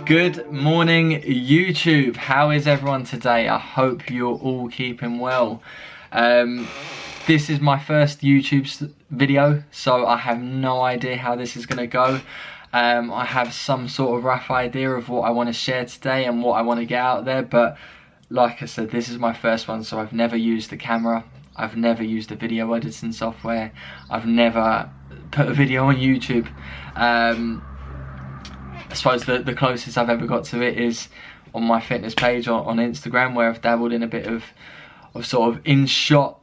Good morning, YouTube. How is everyone today? I hope you're all keeping well. This is my first YouTube video, so I have no idea how this is going to go. I have some sort of rough idea of what I want to share today and what I want to get out there, but like I said, this is my first one, so I've never used the camera. I've never used a video editing software. I've never put a video on YouTube. I suppose the closest I've ever got to it is on my fitness page on Instagram, where I've dabbled in a bit of sort of in-shot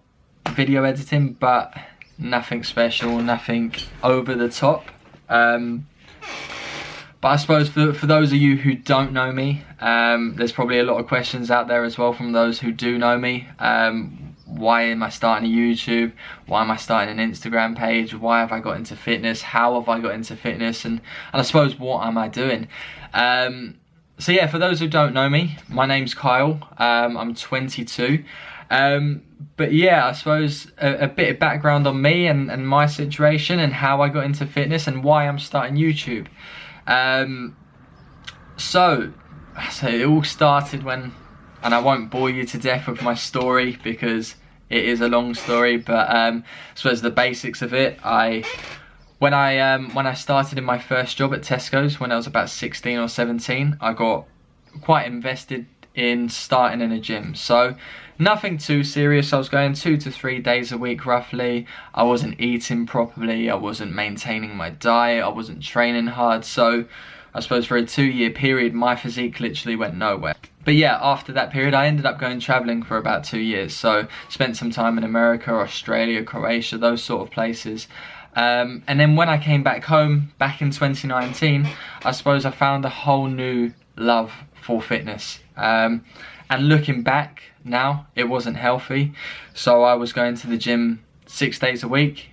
video editing, but nothing special, nothing over the top. But I suppose for those of you who don't know me, there's probably a lot of questions out there as well from those who do know me. Why am I starting a YouTube? Why am I starting an Instagram page? Why have I got into fitness? How have I got into fitness? And I suppose, what am I doing? So yeah, for those who don't know me, my name's Kyle. I'm 22. But yeah, I suppose a bit of background on me and my situation and how I got into fitness and why I'm starting YouTube. So it all started when, and I won't bore you to death with my story because it is a long story, but I suppose the basics of it. When I started in my first job at Tesco's when I was about 16 or 17, I got quite invested in starting in a gym. So nothing too serious. I was going 2 to 3 days a week roughly. I wasn't eating properly. I wasn't maintaining my diet. I wasn't training hard. So I suppose for a 2-year period, my physique literally went nowhere. But yeah, after that period, I ended up going traveling for about 2 years. So spent some time in America, Australia, Croatia, those sort of places. And then when I came back home, back in 2019, I suppose I found a whole new love for fitness. And looking back now, it wasn't healthy. So I was going to the gym 6 days a week.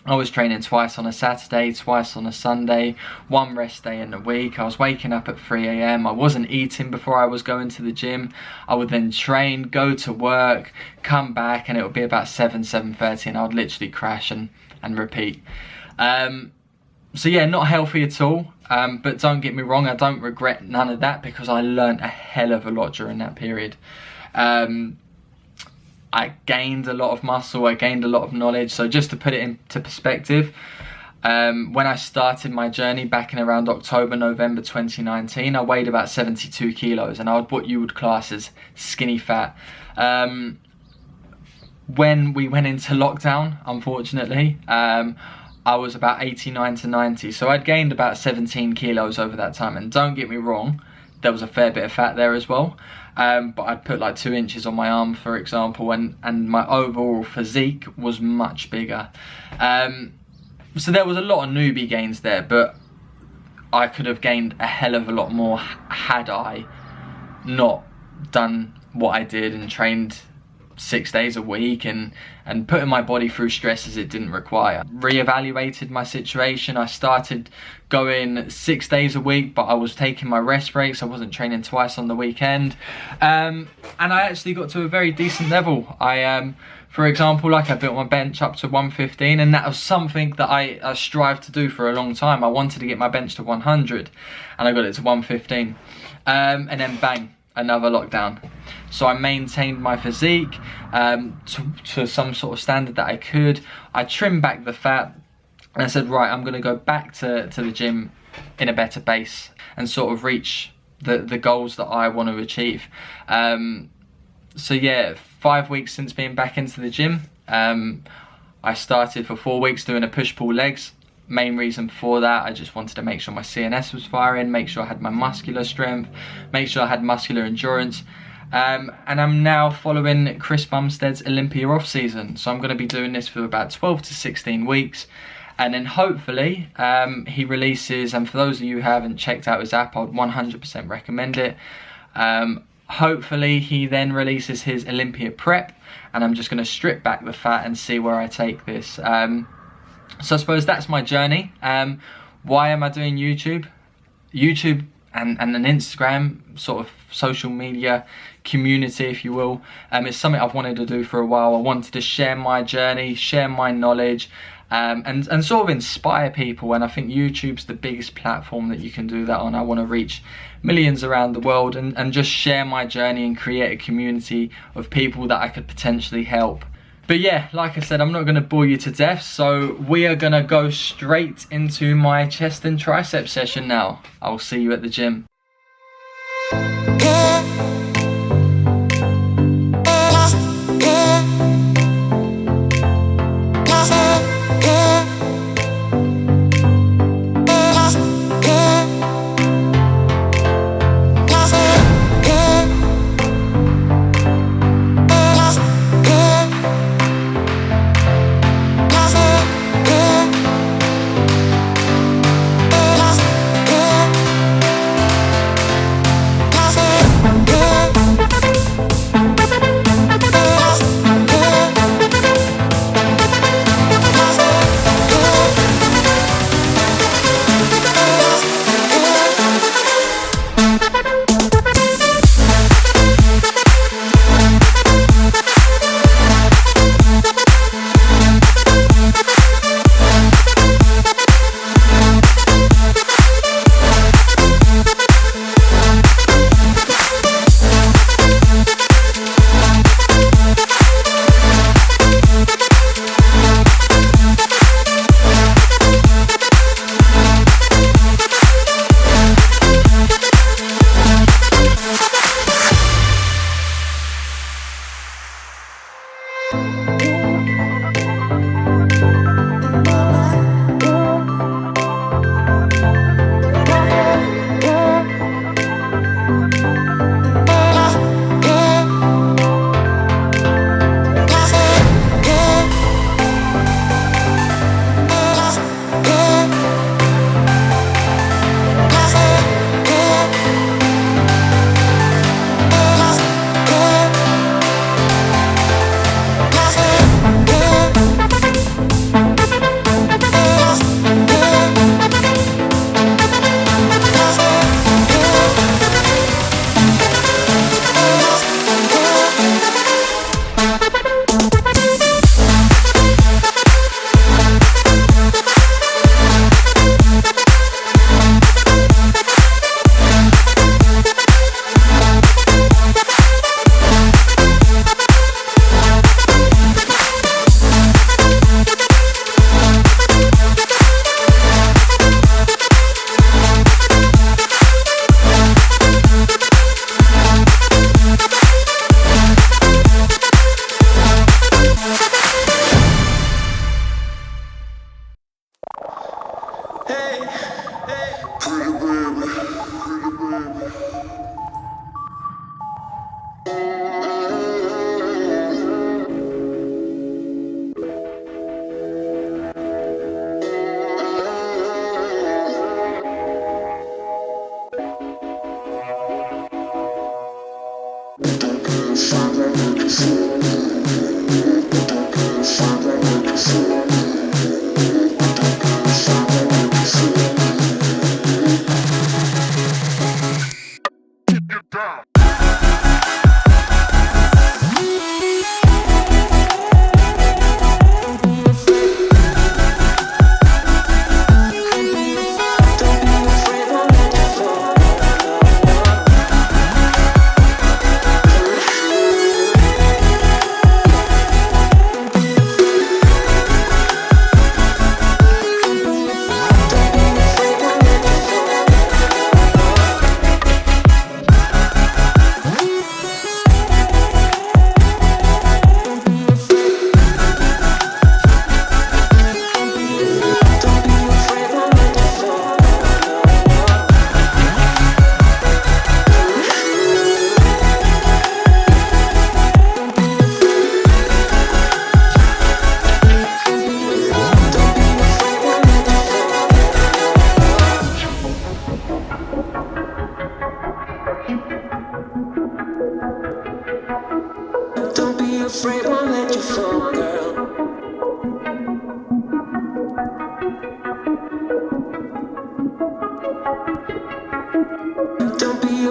I was training twice on a Saturday, twice on a Sunday, 1 rest day in the week. I was waking up at 3 AM. I wasn't eating before I was going to the gym. I would then train, go to work, come back, and it would be about 7:30, and I would literally crash and repeat. So yeah, not healthy at all. But don't get me wrong, I don't regret none of that because I learned a hell of a lot during that period. I gained a lot of muscle, I gained a lot of knowledge. So just to put it into perspective, when I started my journey back in around October, November 2019, I weighed about 72 kilos and I was what you would class as skinny fat. When we went into lockdown, unfortunately, I was about 89 to 90. So I'd gained about 17 kilos over that time. And don't get me wrong, there was a fair bit of fat there as well. But I'd put like 2 inches on my arm, for example, and my overall physique was much bigger. So there was a lot of newbie gains there, but I could have gained a hell of a lot more had I not done what I did and trained 6 days a week and putting my body through stresses it didn't require. Reevaluated my situation. I started going 6 days a week, but I was taking my rest breaks. I wasn't training twice on the weekend, and I actually got to a very decent level. For example, like I built my bench up to 115, and that was something that I strived to do for a long time. I wanted to get my bench to 100, and I got it to 115, and then bang, another lockdown. So I maintained my physique to some sort of standard that I could. I trimmed back the fat and I said, right, I'm going to go back to the gym in a better base and sort of reach the goals that I want to achieve. So yeah, 5 weeks since being back into the gym, I started for 4 weeks doing a push-pull legs. Main reason for that, I just wanted to make sure my CNS was firing, make sure I had my muscular strength, make sure I had muscular endurance. And I'm now following Chris Bumstead's Olympia off season. So I'm going to be doing this for about 12 to 16 weeks. And then hopefully he releases, and for those of you who haven't checked out his app, I would 100% recommend it. Hopefully he then releases his Olympia prep, and I'm just going to strip back the fat and see where I take this. So I suppose that's my journey. Why am I doing YouTube? YouTube and an Instagram sort of social media community, if you will. It's something I've wanted to do for a while. I wanted to share my journey, share my knowledge, and sort of inspire people. And I think YouTube's the biggest platform that you can do that on. I want to reach millions around the world and just share my journey and create a community of people that I could potentially help. But yeah, like I said, I'm not going to bore you to death, so we are going to go straight into my chest and tricep session now. I'll see you at the gym.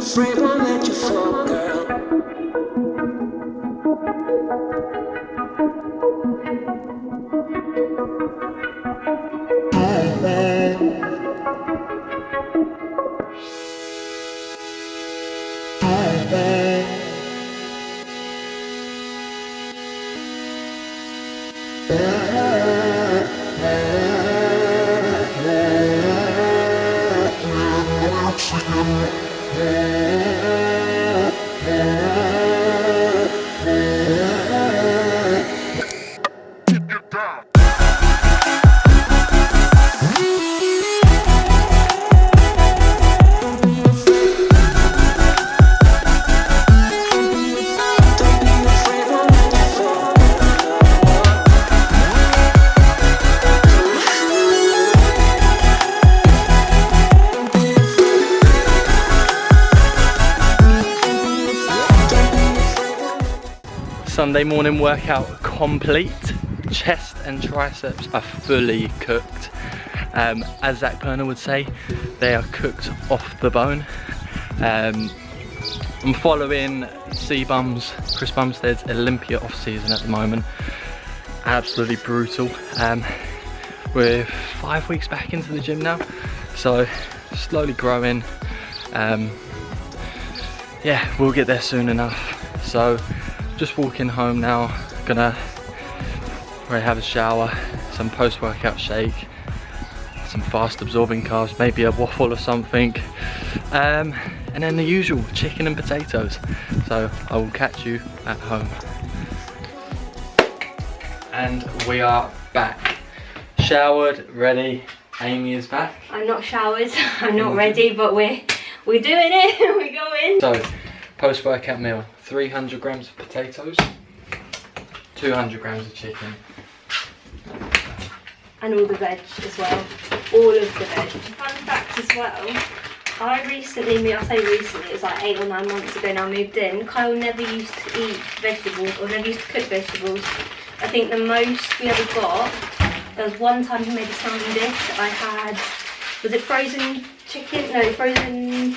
afraid, won't let you fall, girl. Sunday morning workout complete. Chest and triceps are fully cooked. As Zach Perner would say, they are cooked off the bone. I'm following Chris Bumstead's Olympia off season at the moment. Absolutely brutal. We're 5 weeks back into the gym now, so slowly growing. Yeah, we'll get there soon enough. So just walking home now, gonna probably have a shower, some post-workout shake, some fast absorbing carbs, maybe a waffle or something, and then the usual chicken and potatoes. So I will catch you at home. And we are back. Showered, ready. Amy is back. I'm not showered, I'm not ready, but we're doing it, we're going. So, post-workout meal, 300 grams of potatoes, 200 grams of chicken. And all the veg as well, all of the veg. Fun fact as well, I recently moved, I say recently, it was like 8 or 9 months ago now I moved in. Kyle never used to eat vegetables, or never used to cook vegetables. I think the most we ever got, there was one time he made a salmon dish that I had, was it frozen chicken? No, frozen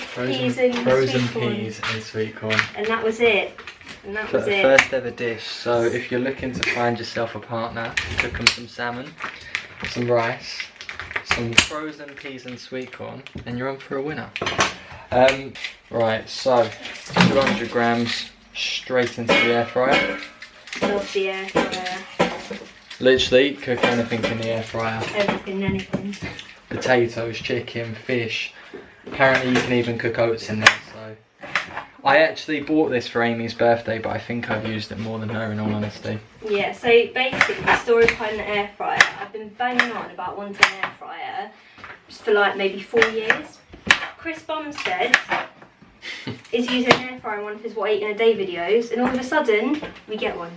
peas and sweet corn. And that was it. And that was it. First ever dish. So if you're looking to find yourself a partner, cook them some salmon, some rice, some frozen peas and sweet corn, and you're on for a winner. Right, so 200 grams straight into the air fryer. Love the air fryer. Literally cook anything in the air fryer. Everything, anything. Potatoes, chicken, fish. Apparently you can even cook oats in there. So I actually bought this for Amy's birthday, but I think I've used it more than her in all honesty. Yeah, so basically the story behind the air fryer, I've been banging on about wanting an air fryer for like maybe 4 years. Chris Bumstead is using an air fryer in one of his what I eat in a day videos, and all of a sudden we get one.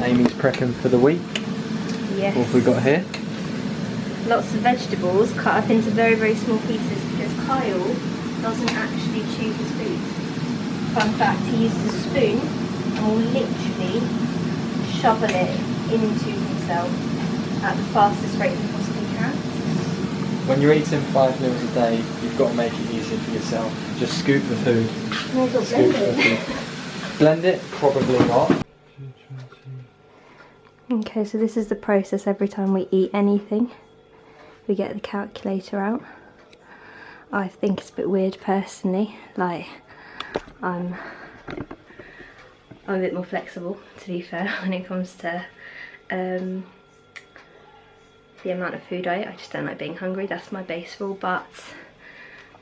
Amy's prepping for the week. Yes. What have we got here? Lots of vegetables cut up into very, very small pieces because Kyle doesn't actually chew his food. Fun fact, he uses a spoon and will literally shovel it into himself at the fastest rate he possibly can. When you're eating 5 meals a day, you've got to make it easy for yourself. Just scoop the food. No, blend it. Blend it? Probably not. Okay, so this is the process every time we eat anything. We get the calculator out. I think it's a bit weird personally, like I'm a bit more flexible, to be fair, when it comes to the amount of food I eat. I just don't like being hungry, that's my base rule. But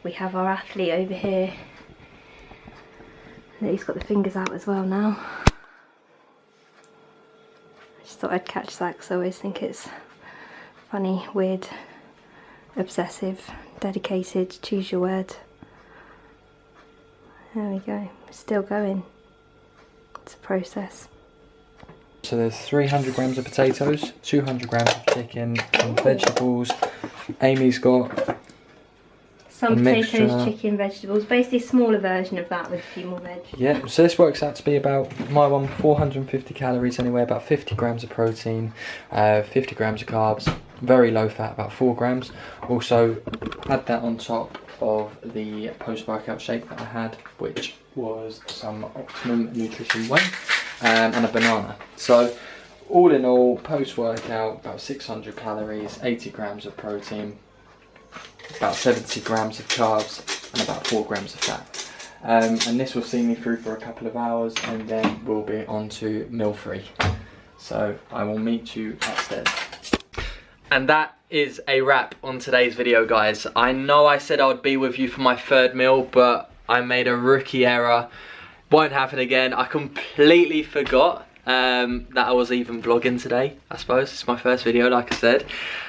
we have our athlete over here, and he's got the fingers out as well now. I just thought I'd catch that because I always think it's funny, weird, obsessive, dedicated, choose your word. There we go, still going. It's a process. So there's 300 grams of potatoes, 200 grams of chicken, some vegetables. Amy's got some potatoes, chicken, vegetables, basically a smaller version of that with a few more veg. Yeah, so this works out to be about, my one, 450 calories anyway, about 50 grams of protein, 50 grams of carbs, very low fat, about 4 grams. Also had that on top of the post-workout shake that I had, which was some Optimum Nutrition Whey and a banana. So all in all, post-workout, about 600 calories, 80 grams of protein, about 70 grams of carbs, and about 4 grams of fat. And this will see me through for a couple of hours, and then we'll be on to meal free. So I will meet you upstairs. And that is a wrap on today's video, guys. I know I said I would be with you for my 3rd meal, but I made a rookie error. Won't happen again. I completely forgot that I was even vlogging today, I suppose. It's my first video, like I said.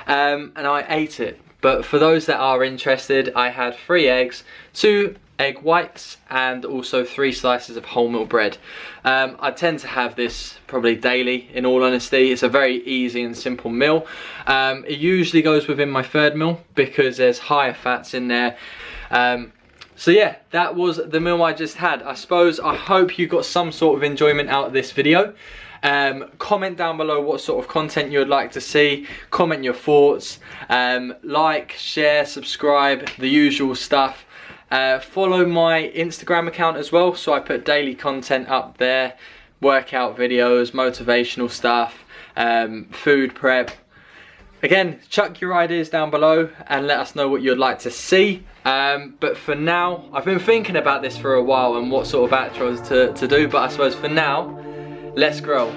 And I ate it. But for those that are interested, I had 3 eggs, 2 egg whites, and also 3 slices of wholemeal bread. I tend to have this probably daily, in all honesty. It's a very easy and simple meal. It usually goes within my 3rd meal because there's higher fats in there. So yeah, that was the meal I just had. I hope you got some sort of enjoyment out of this video. Comment down below what sort of content you would like to see. Comment your thoughts. Like, share, subscribe, the usual stuff. Follow my Instagram account as well, so I put daily content up there, workout videos, motivational stuff, food prep. Again, chuck your ideas down below and let us know what you'd like to see. But for now, I've been thinking about this for a while and what sort of outros to do, but I suppose for now, let's grow.